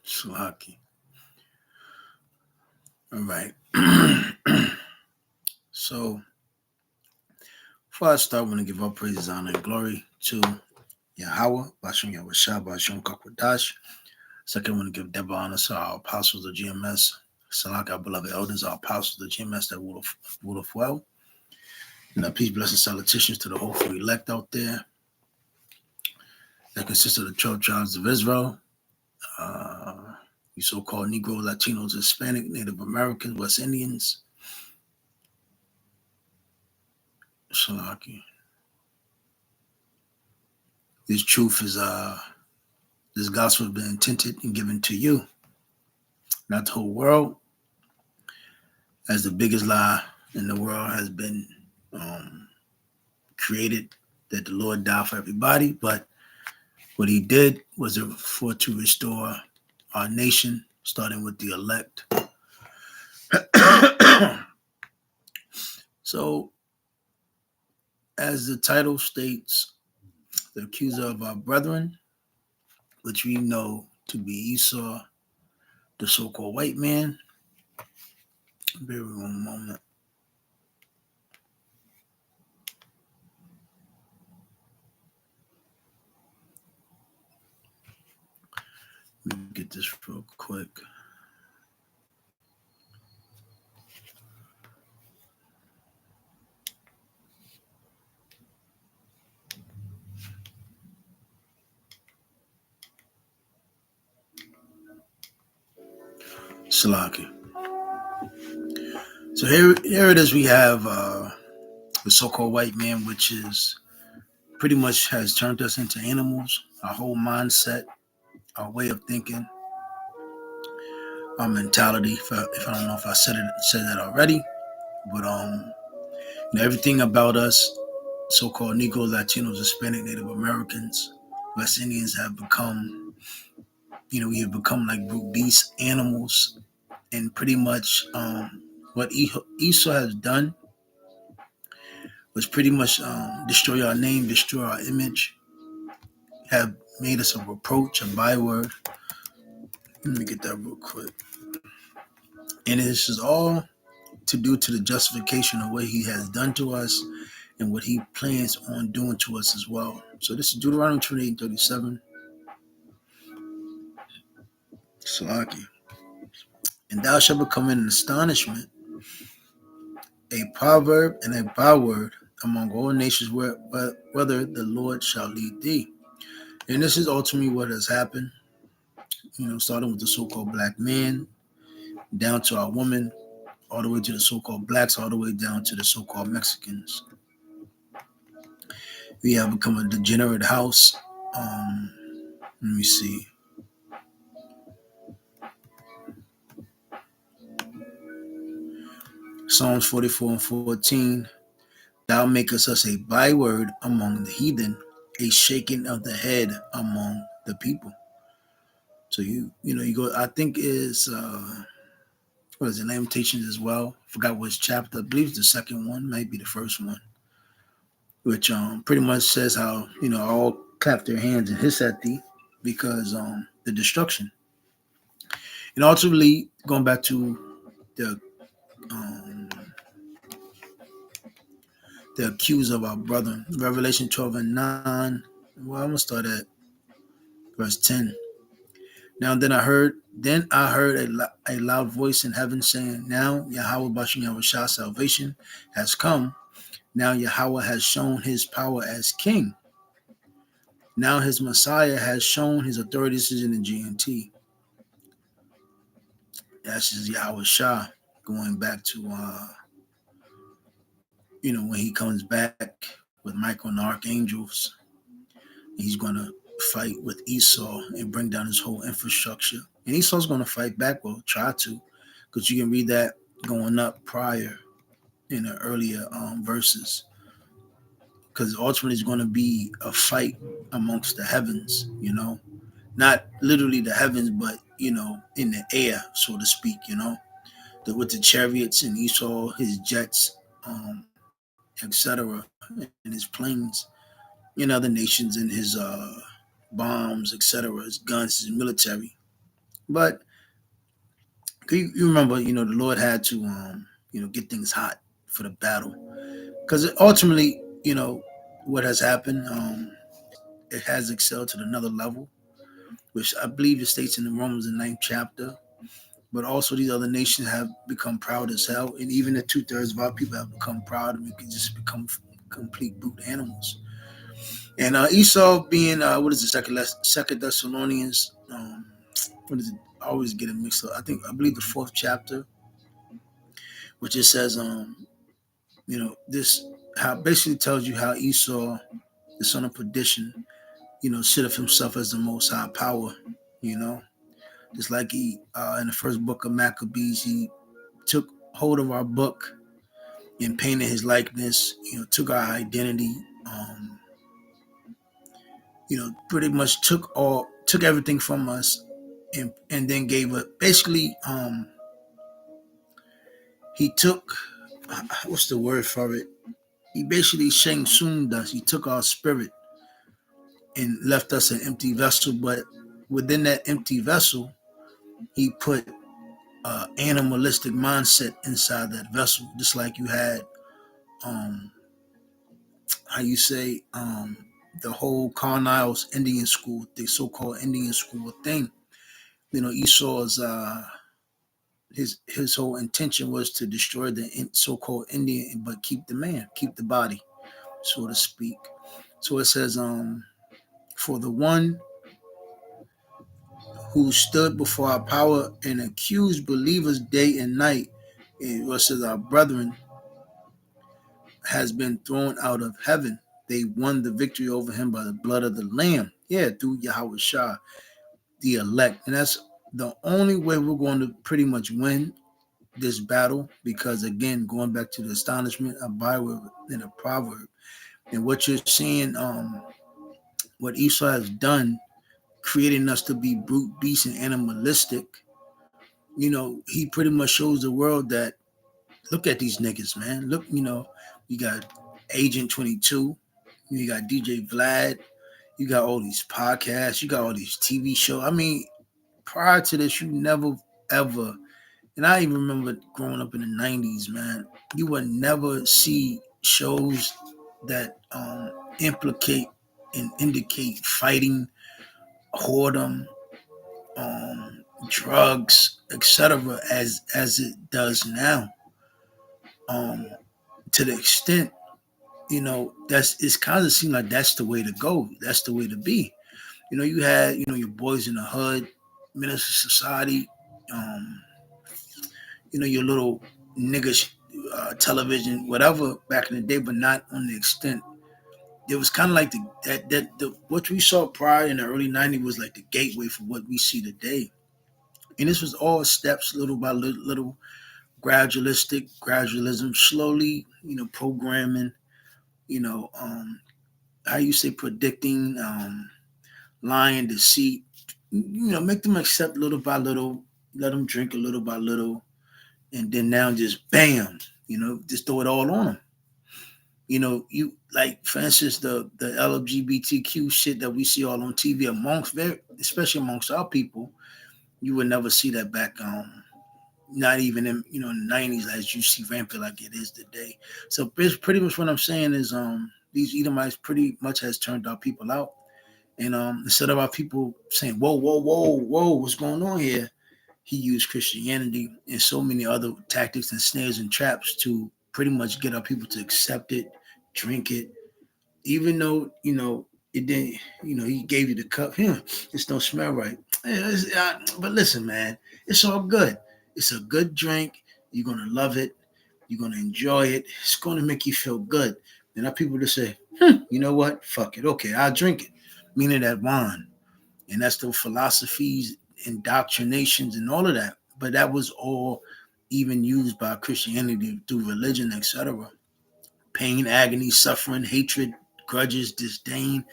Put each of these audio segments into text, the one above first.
Slaki. All right. So, before I start, I want to give all praises, honor, and glory to Yahweh, Bashim Yahweh Shah, Bashim Kakwadash. Second, I want to give double honor to our apostles of GMS, Salak, our beloved elders, our apostles of GMS that would have well. And peace, blessings, salutations to the hopeful elect out there that consists of the 12 tribes of Israel, you so-called Negro, Latinos, Hispanic, Native Americans, West Indians, Salaki. This truth is this gospel has been intended and given to you, not the whole world, as the biggest lie in the world has been created, that the Lord died for everybody, but what he did was for to restore our nation, starting with the elect. So, as the title states, the accuser of our brethren, which we know to be Esau, the so-called white man. Bear with me one moment. Let me get this real quick. Salaki. So here it is. We have the so-called white man, which is pretty much has turned us into animals. Our whole mindset, our way of thinking, our mentality. If I don't know if I said that already, but everything about us, so-called Negro, Latinos, Hispanic, Native Americans, West Indians have become, we have become like brute beast animals, and pretty much what Esau has done was pretty much destroy our name, destroy our image, have made us a reproach, a byword. Let me get that real quick. And this is all to do to the justification of what he has done to us and what he plans on doing to us as well. So this is Deuteronomy 28:37. Salaki. And thou shalt become an astonishment, a proverb and a byword among all nations, whether the Lord shall lead thee. And this is ultimately what has happened, starting with the so-called black man, down to our woman, all the way to the so-called blacks, all the way down to the so-called Mexicans. We have become a degenerate house. Let me see. Psalms 44:14. Thou makest us a byword among the heathen, a shaking of the head among the people. So you go. I think is what is it? Lamentations as well. Forgot which chapter. I believe it's the second one. Might be the first one, which pretty much says how all clap their hands and hiss at thee because the destruction. And ultimately, going back to the the accuser of our brother, Revelation 12:9. Well, I'm gonna start at verse 10. Now then I heard a loud voice in heaven saying, now Yahweh Bashim Yahweh Shah salvation has come. Now Yahweh has shown his power as king. Now his Messiah has shown his authority. This is in the GNT. That's just Yahweh Shah going back to when he comes back with Michael and the archangels. He's going to fight with Esau and bring down his whole infrastructure. And Esau's going to fight back, well, try to, because you can read that going up prior in the earlier verses. Because ultimately it's going to be a fight amongst the heavens, not literally the heavens, but, in the air, so to speak, with the chariots and Esau, his jets, etc., and his planes, other nations and his bombs, etc., his guns, his military. But you remember, the Lord had to, get things hot for the battle, because ultimately, what has happened, it has excelled to another level, which I believe it states in the Romans, the ninth chapter. But also, these other nations have become proud as hell, and even the 2/3 of our people have become proud, and we can just become complete brute animals. And Esau being what is it, Second Thessalonians, what is it? I always get it mixed up. I believe the fourth chapter, which it says, this how basically tells you how Esau, the son of perdition, set of himself as the most high power, you know, just like he in the first book of Maccabees, he took hold of our book and painted his likeness, took our identity, pretty much took everything from us, and then gave it. Basically, he took what's the word for it? He basically Shang Tsunged us. He took our spirit and left us an empty vessel, but within that empty vessel, he put animalistic mindset inside that vessel, just like you had, um, how you say, the whole Carniles Indian school, the so-called Indian school thing. Esau's his whole intention was to destroy the so-called Indian, but keep the man, keep the body, so to speak. So it says, for the one who stood before our power and accused believers day and night, it says our brethren has been thrown out of heaven. They won the victory over him by the blood of the Lamb. Yeah, through Yahweh Shah, the elect. And that's the only way we're going to pretty much win this battle, because again, going back to the astonishment of Bible in a proverb, and what you're seeing, what Esau has done, creating us to be brute, beast, and animalistic. He pretty much shows the world that, look at these niggas, man. Look, you got Agent 22, you got DJ Vlad, you got all these podcasts, you got all these TV shows. I mean, prior to this, you never ever, and I even remember growing up in the 90s, man, you would never see shows that implicate and indicate fighting, whoredom, drugs, etc., as it does now. Um, to the extent, that's it's kind of seemed like that's the way to go. That's the way to be. You had, your boys in the hood, Minister Society, um, your little nigga television, whatever back in the day, but not on the extent. It was kind of like the what we saw prior in the early '90s was like the gateway for what we see today. And this was all steps, little by little, gradualism, slowly, programming, how you say, predicting, lying, deceit, make them accept little by little, let them drink a little by little, and then now just bam, just throw it all on them. You like, for instance, the LGBTQ shit that we see all on TV especially amongst our people, you would never see that back not even in the 90s as you see rampant like it is today. So pretty much what I'm saying is these Edomites pretty much has turned our people out. And instead of our people saying, whoa, whoa, whoa, whoa, what's going on here? He used Christianity and so many other tactics and snares and traps to pretty much get our people to accept it, drink it, even though, it didn't, he gave you the cup. It don't smell right. But listen, man, it's all good. It's a good drink. You're going to love it. You're going to enjoy it. It's going to make you feel good. And our people just say, you know what? Fuck it. Okay, I'll drink it. Meaning that wine. And that's the philosophies, indoctrinations, and all of that. But that was all even used by Christianity through religion, etc. Pain, agony, suffering, hatred, grudges, disdain,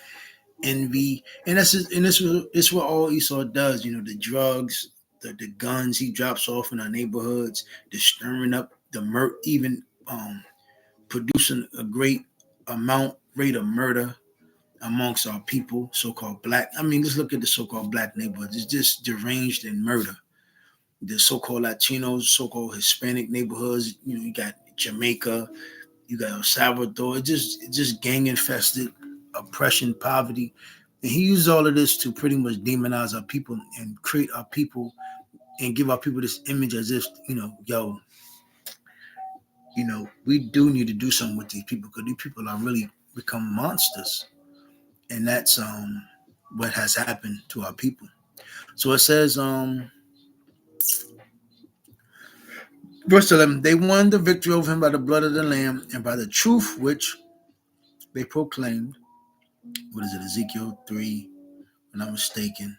envy, and this what all Esau does. The drugs, the guns he drops off in our neighborhoods, the stirring up, the even producing a great rate of murder. amongst our people, so-called black. I mean, just look at the so-called black neighborhoods. It's just deranged in murder. The so-called Latinos, so-called Hispanic neighborhoods. You got Jamaica, you got El Salvador. It just gang infested, oppression, poverty, and he used all of this to pretty much demonize our people and create our people and give our people this image as if yo, we do need to do something with these people because these people are really become monsters, and that's what has happened to our people. So it says verse 11, they won the victory over him by the blood of the lamb and by the truth which they proclaimed. What is it, Ezekiel 3, if I'm not mistaken.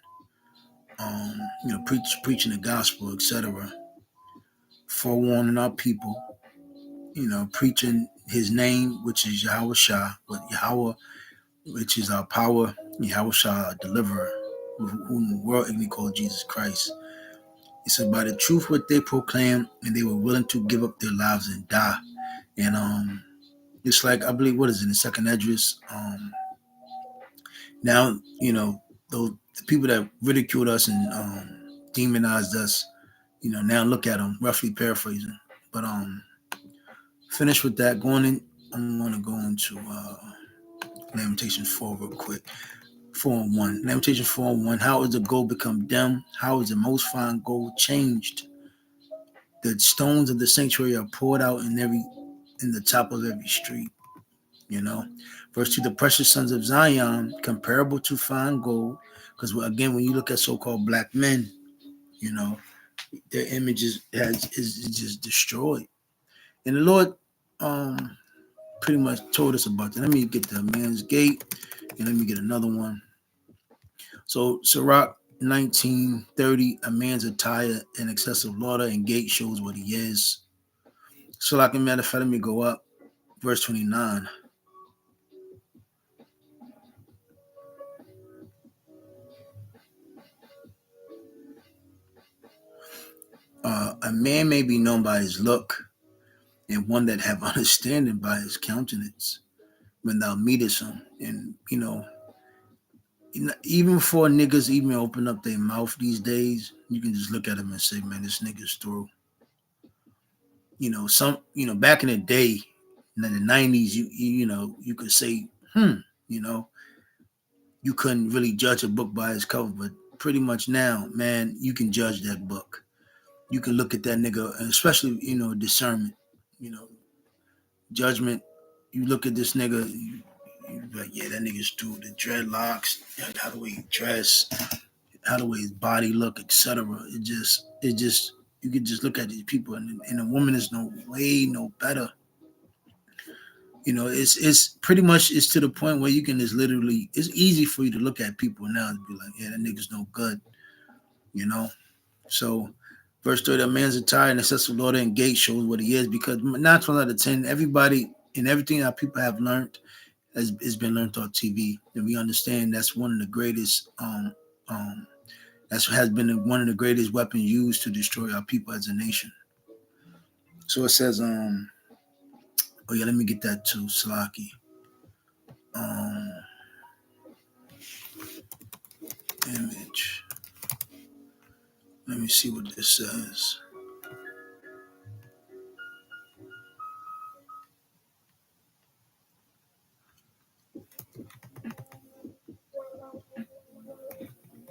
Preaching the gospel, etc. Forewarning our people, preaching his name, which is Yahweh Shah, but Yahweh, which is our power, Yahweh Shah, our deliverer, whom the world ignorantly called Jesus Christ. It said, by the truth what they proclaimed, and they were willing to give up their lives and die. And it's like, I believe, what is it, in the second address? Now, those the people that ridiculed us and demonized us, now look at them, roughly paraphrasing. But finish with that. Going in, I'm going to go into Lamentations 4 real quick. 4 and 1. Lamentations 4 and 1. How is the gold become dim? How is the most fine gold changed? The stones of the sanctuary are poured out in the top of every street. Verse 2, the precious sons of Zion, comparable to fine gold. Because again, when you look at so-called black men, their image is just destroyed. And the Lord pretty much told us about that. Let me get the man's gate, and let me get another one. So Sirach 19:30, a man's attire in excessive laughter and gait shows what he is. So like a matter of fact, let me go up. Verse 29. A man may be known by his look, and one that have understanding by his countenance when thou meetest him. And even before niggas even open up their mouth these days, you can just look at them and say, man, this nigga's through. Back in the day, in the 90s, you could say, you couldn't really judge a book by its cover, but pretty much now, man, you can judge that book. You can look at that nigga, and especially, discernment, you know, judgment. You look at this nigga, you like, yeah, that nigga's through. The dreadlocks, how the way he dress, how the way his body look, etc. It just, you can just look at these people, and a woman is no better. It's pretty much, it's to the point where you can just literally, it's easy for you to look at people now and be like, yeah, that nigga's no good, you know. So, verse 30, a man's attire and excessive laughter and gait shows what he is, because 9 out of 10, everybody and everything that people have learned has been learned on TV, and we understand that's one of the greatest. That has been one of the greatest weapons used to destroy our people as a nation. So it says, oh yeah, let me get that too, Slaki. Image. Let me see what this says.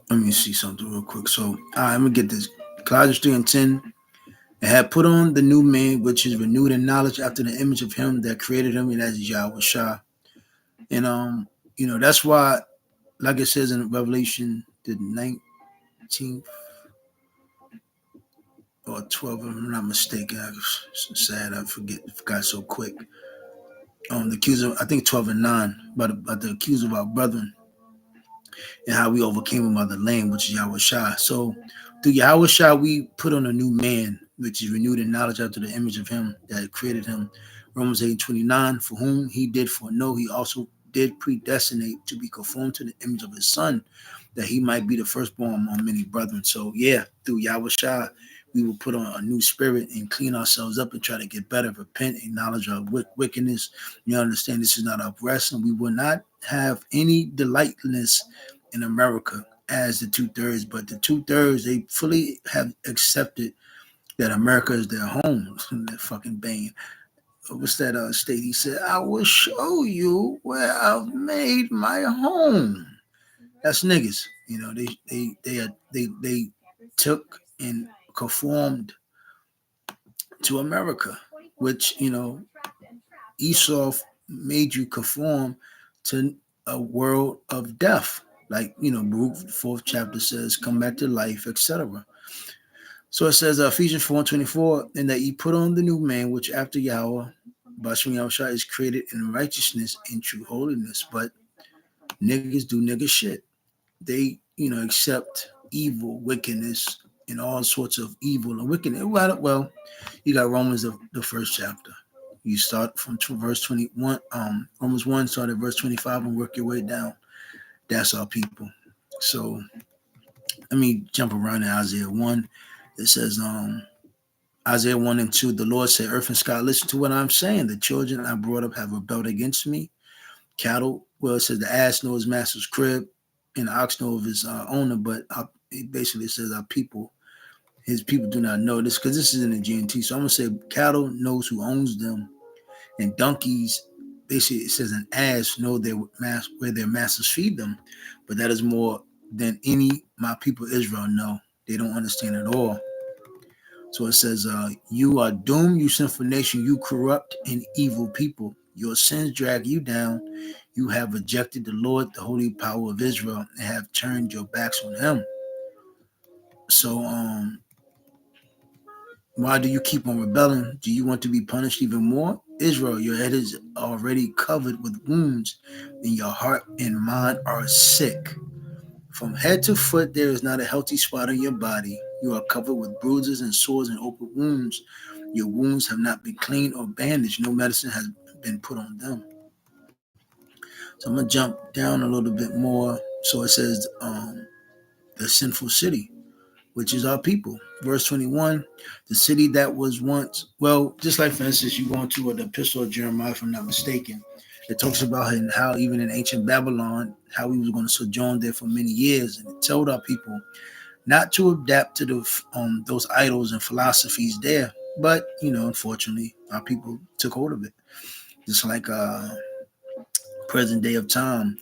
Let me see something real quick. So, all right, I'm gonna get this. Colossians 3 and 10. And have put on the new man, which is renewed in knowledge after the image of him that created him, and that is Yahweh Shah. And that's why, like it says in Revelation, the 19th or 12th, if I'm not mistaken. I'm sad, I forgot so quick. The accuser, I think 12 and 9, about the accuser of our brethren, and how we overcame him by the Lamb, which is Yahweh Shah. So through Yahweh Shah, we put on a new man, which is renewed in knowledge after the image of him that created him. Romans 8:29, for whom he did foreknow, he also did predestinate to be conformed to the image of his son, that he might be the firstborn among many brethren. So yeah, through Yahweh Shah, we will put on a new spirit and clean ourselves up and try to get better, repent, acknowledge our wickedness. You understand this is not our rest, and we will not have any delightfulness in America as the two-thirds, but the two-thirds, they fully have accepted that America is their home. That fucking Bane. What's that state? He said, I will show you where I've made my home. That's niggas. You know, they took and conformed to America, which, you know, Esau made you conform to a world of death. Like, you know, Baruch, the fourth chapter says, come back to life, etc. So it says, Ephesians 4:24, and that ye put on the new man, which after Yahweh, Bashim Yahushua, is created in righteousness and true holiness. But niggas do nigga shit. They, you know, accept evil, wickedness, and all sorts of evil and wickedness. Well, you got Romans, the first chapter. You start from verse 21. Romans 1, start at verse 25 and work your way down. That's our people. So let me jump around in Isaiah 1. It says, Isaiah 1 and 2, the Lord said, earth and sky, listen to what I'm saying. The children I brought up have rebelled against me. Cattle, well, it says the ass know his master's crib and the ox know of his owner, but it basically says our people, his people do not know this, because this is in the GNT. So I'm going to say cattle knows who owns them, and donkeys, basically it says an ass know where their masters feed them, but that is more than any my people Israel know. They don't understand at all. So it says, you are doomed, you sinful nation, you corrupt and evil people. Your sins drag you down. You have rejected the Lord, the holy power of Israel, and have turned your backs on him. So why do you keep on rebelling? Do you want to be punished even more? Israel, your head is already covered with wounds, and your heart and mind are sick. From head to foot, there is not a healthy spot on your body. You are covered with bruises and sores and open wounds. Your wounds have not been cleaned or bandaged. No medicine has been put on them. So I'm going to jump down a little bit more. So it says the sinful city, which is our people. Verse 21, the city that was once, well, just like, for instance, you go into the epistle of Jeremiah, if I'm not mistaken, it talks about how even in ancient Babylon, how we was going to sojourn there for many years. And it told our people not to adapt to those idols and philosophies there. But, you know, unfortunately, our people took hold of it. Just like present day of time.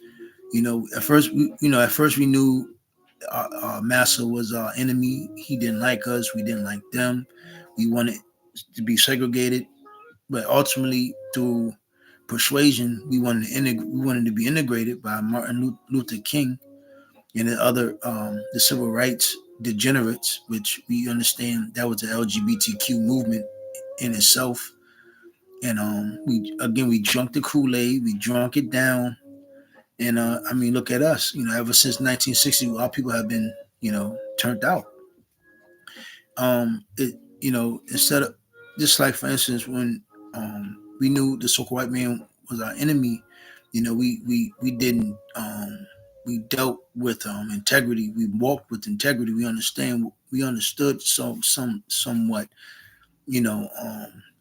You know, at first we knew our master was our enemy. He didn't like us. We didn't like them. We wanted to be segregated, but ultimately through persuasion, we wanted to be integrated by Martin Luther King and the other the civil rights degenerates, which we understand that was the LGBTQ movement in itself. And we drunk the Kool-Aid, we drunk it down. And I mean, look at us. You know, ever since 1960, our people have been, you know, turned out. Instead of, just like, for instance, when we knew the so-called white man was our enemy, you know, we didn't we dealt with integrity. We walked with integrity. We understood somewhat, you know,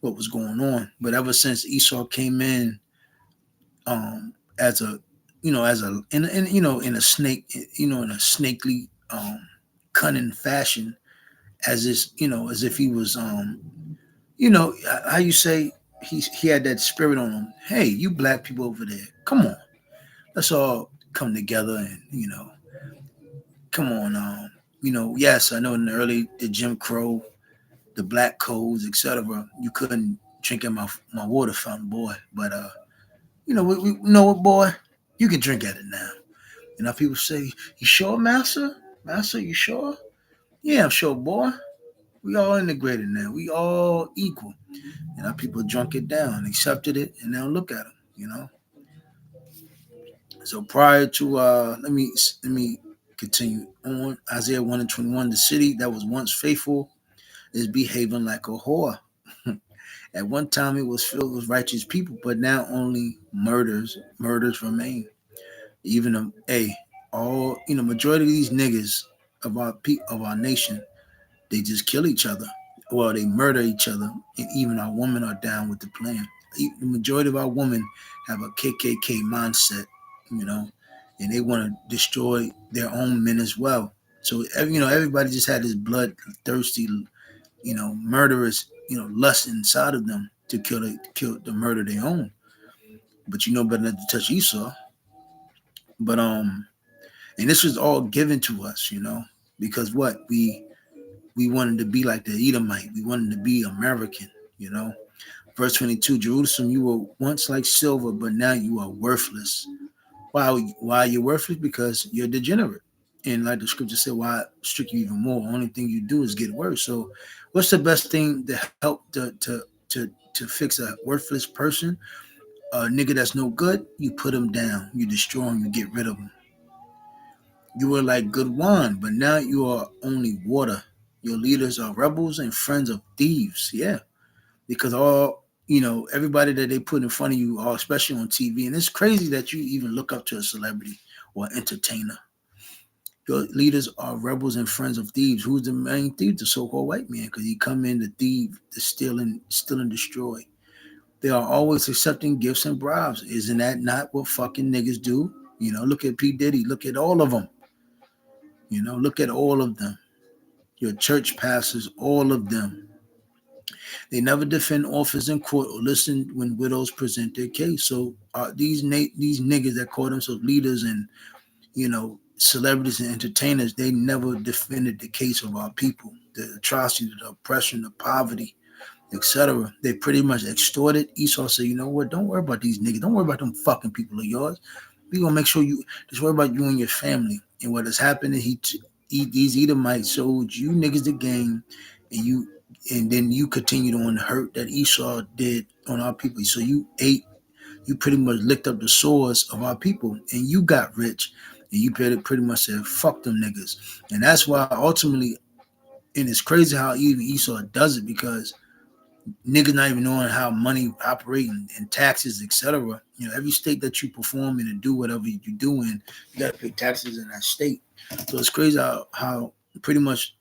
what was going on. But ever since Esau came in, as a in a snake, in a snakely cunning fashion, as if he was how you say, he had that spirit on him. Hey, you black people over there, come on, let's all come together and come on. Yes, I know in the Jim Crow, the black codes, etc. You couldn't drink at my water fountain, boy. But we know what, boy, you can drink at it now. And now people say, "You sure, Master? Master, you sure?" Yeah, I'm sure, boy. We all integrated now. We all equal. And our people drunk it down, accepted it, and now look at them. So prior to let me continue on. Isaiah 1 and 21, the city that was once faithful is behaving like a whore. At one time it was filled with righteous people, but now only murders remain. Even majority of these niggas of our nation, They just kill each other. Well, they murder each other, and even our women are down with the plan. The majority of our women have a KKK mindset, you know, and they want to destroy their own men as well. So everybody just had this bloodthirsty, murderous, lust inside of them to to murder their own. But you know better not to touch Esau. But and this was all given to us, because what we wanted to be like the Edomite. We wanted to be American, you know. Verse 22, Jerusalem, you were once like silver, but now you are worthless. Why are you worthless? Because you're degenerate. And like the scripture said, why strict you even more? Only thing you do is get worse. So what's the best thing to help to fix a worthless person? A nigga that's no good, you put him down. You destroy him, you get rid of him. You were like good wine, but now you are only water. Your leaders are rebels and friends of thieves. Yeah, because everybody that they put in front of you, all especially on TV, and it's crazy that you even look up to a celebrity or entertainer. Your leaders are rebels and friends of thieves. Who's the main thief? The so-called white man, because he come in to thieve, to steal and destroy. They are always accepting gifts and bribes. Isn't that not what fucking niggas do? Look at P. Diddy. Look at all of them. Look at all of them. Your church pastors, all of them. They never defend offers in court or listen when widows present their case. So these niggas that call themselves leaders and celebrities and entertainers, they never defended the case of our people, the atrocity, the oppression, the poverty, etc. They pretty much extorted. Esau said, you know what? Don't worry about these niggas. Don't worry about them fucking people of yours. We gonna make sure you just worry about you and your family. And what has happened is these Edomites sold you niggas the game, and then you continued on the hurt that Esau did on our people. So you pretty much licked up the sores of our people, and you got rich, and you pretty much said, fuck them niggas. And that's why ultimately, and it's crazy how even Esau does it, because niggas not even knowing how money operating and taxes, etc. Every state that you perform in and do whatever you do in, you got to pay taxes in that state. So it's crazy how pretty much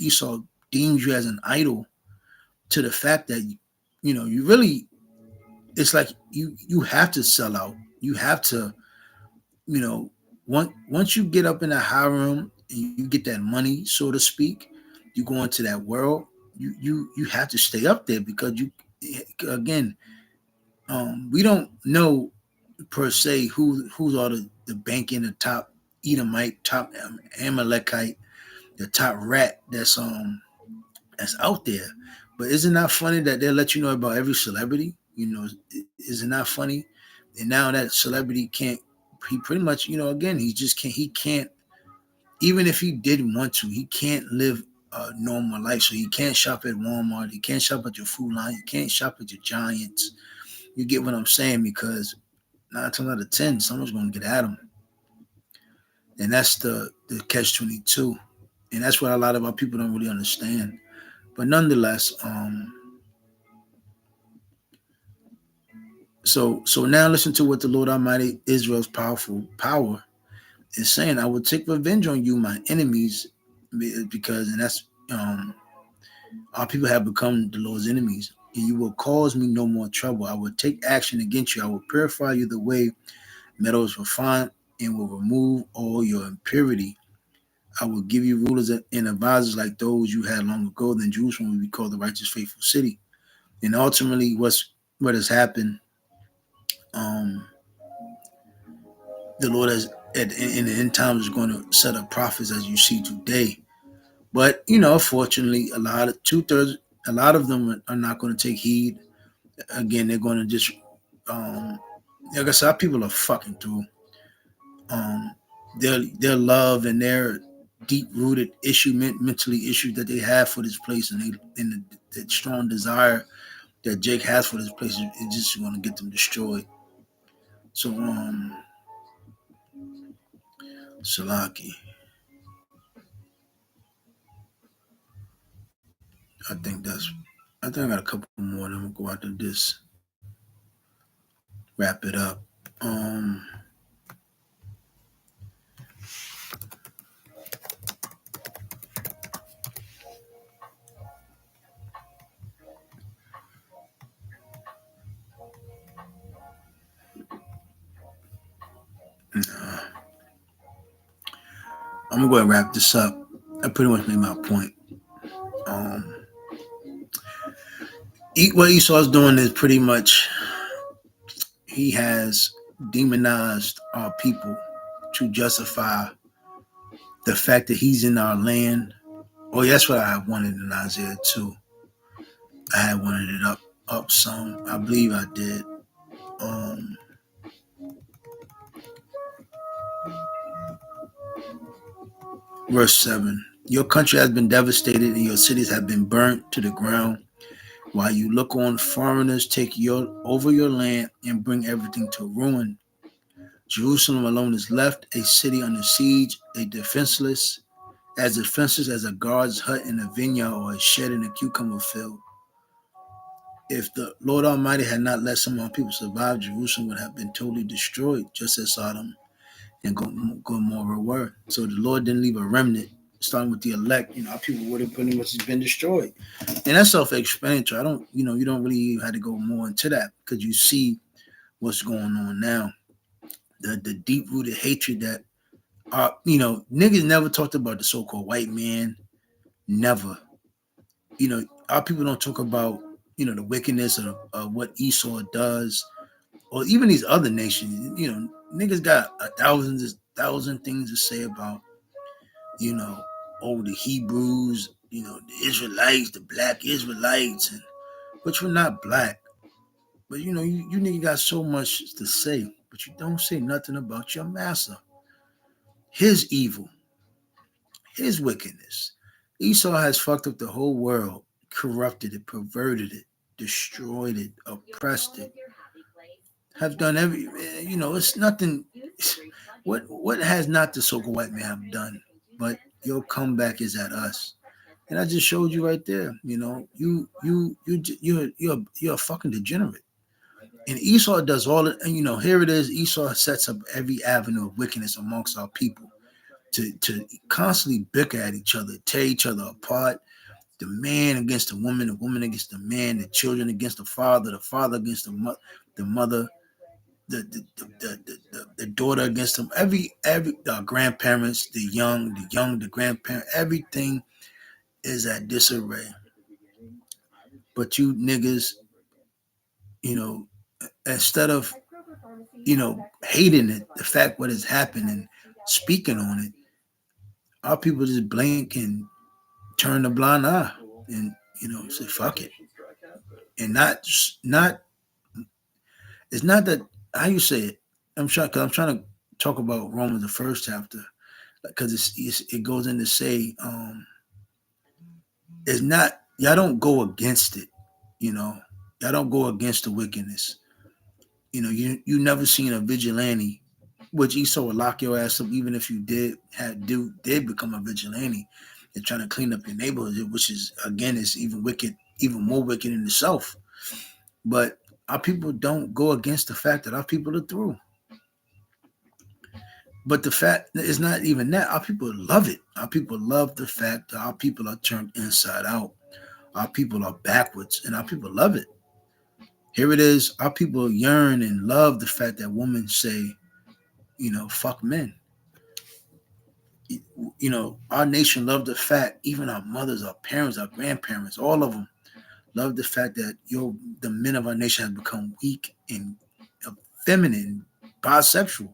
Esau deems you as an idol, to the fact that you really, it's like you have to sell out. You have to, once you get up in the high room and you get that money, so to speak, you go into that world. You have to stay up there, because again, we don't know per se who's all the banking, the top Edomite, top Amalekite, the top rat that's out there. But isn't that funny that they'll let you know about every celebrity? Isn't that funny? And now that celebrity can't. He pretty much, again, he just can't. He can't. Even if he didn't want to, he can't live a normal life. So he can't shop at Walmart. He can't shop at your Food Line. You can't shop at your Giants. You get what I'm saying? Because 9 times out of 10, someone's going to get at him, and that's the catch-22, and that's what a lot of our people don't really understand. But nonetheless, so now listen to what the Lord Almighty, Israel's powerful power, is saying. I will take revenge on you, my enemies, because, and that's our people have become the Lord's enemies, and you will cause me no more trouble. I will take action against you. I will purify you the way metal is refined, and will remove all your impurity. I will give you rulers and advisors like those you had long ago. Then Jerusalem will be called the righteous, faithful city. And ultimately, what has happened, um, the Lord has in the end times is going to set up prophets as you see today. But unfortunately, a lot of them are not going to take heed. Again, they're going to just, like I said, our people are fucking through. Um, their love and their deep rooted mentally issues that they have for this place, and the strong desire that Jake has for this place is just going to get them destroyed. So, Salaki, I think I got a couple more. Then we'll go after this, wrap it up. Uh, I'm gonna go ahead and wrap this up. I pretty much made my point. Um, what Esau's doing is pretty much he has demonized our people to justify the fact that he's in our land. Oh, that's what I wanted in Isaiah 2. I had wanted it up some. I believe I did. Um, Verse 7. Your country has been devastated and your cities have been burnt to the ground. While you look on, foreigners take over your land and bring everything to ruin. Jerusalem alone is left, a city under siege, as defenseless as a guard's hut in a vineyard or a shed in a cucumber field. If the Lord Almighty had not let some of our people survive, Jerusalem would have been totally destroyed, just as Sodom and Gomorrah were. So the Lord didn't leave a remnant. Starting with the elect, our people would have pretty much been destroyed. And that's self-explanatory. I don't, you don't really have to go more into that because you see what's going on now. The deep-rooted hatred that niggas never talked about the so-called white man. Never. Our people don't talk about, the wickedness of what Esau does, or even these other nations. Niggas got a thousand things to say about, the Hebrews, the Israelites, the black Israelites, which were not black. But you niggas got so much to say, but you don't say nothing about your master, his evil, his wickedness. Esau has fucked up the whole world, corrupted it, perverted it, destroyed it, oppressed it, have done it's nothing. What has not the so-called white man have done? But your comeback is at us. And I just showed you right there. You're a fucking degenerate. And Esau does all it. And here it is. Esau sets up every avenue of wickedness amongst our people to constantly bicker at each other, tear each other apart. The man against the woman against the man, the children against the father against the mother, the daughter against them. Every grandparents, the grandparent, everything is at disarray. But you niggas, you know, instead of, hating it, the fact what has happened and speaking on it, our people just blink and turn a blind eye and, say, fuck it. And not, it's not that, how you say it? Cause I'm trying to talk about Romans, the first chapter, because it goes in to say, it's not, y'all don't go against it, y'all don't go against the wickedness. You never seen a vigilante, which Esau would lock your ass up even if you did become a vigilante and trying to clean up your neighborhood, which is again is even wicked, even more wicked in itself. But our people don't go against the fact that our people are through. But the fact is not even that. Our people love it. Our people love the fact that our people are turned inside out. Our people are backwards, and our people love it. Here it is. Our people yearn and love the fact that women say, fuck men. Our nation loved the fact, even our mothers, our parents, our grandparents, all of them love the fact that the men of our nation have become weak and feminine, bisexual.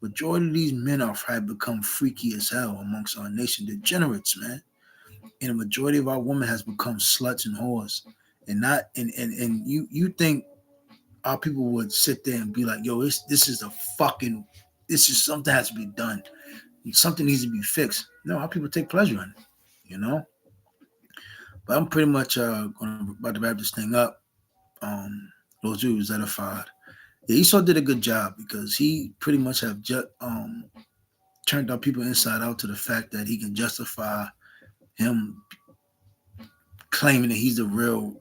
Majority of these men have become freaky as hell amongst our nation, degenerates, man. And the majority of our women has become sluts and whores. And not and you think our people would sit there and be like, yo, this is something has to be done. Something needs to be fixed. No, our people take pleasure in it. But I'm pretty much about to wrap this thing up. Those Jews edified. Yeah, Esau did a good job because he pretty much have turned our people inside out to the fact that he can justify him claiming that he's the real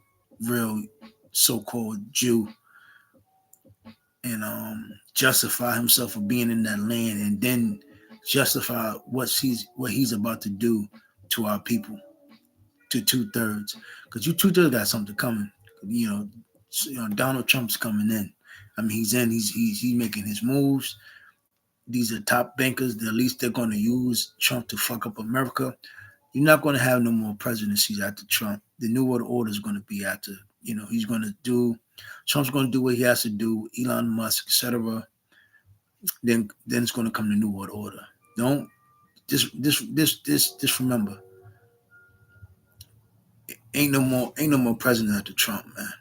so-called Jew and justify himself for being in that land and then justify what he's about to do to our people, to 2/3, because you 2/3 got something coming. Donald Trump's coming in. I mean, he's making his moves. these are top bankers. The least they're going to use Trump to fuck up America. You're not going to have no more presidencies after Trump. The New World Order is going to be after. He's going to do. Trump's going to do what he has to do. Elon Musk, etc. Then it's going to come the New World Order. Don't just remember. Ain't no more president after Trump, man.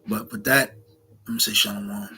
But with that, I'm gonna say shalom.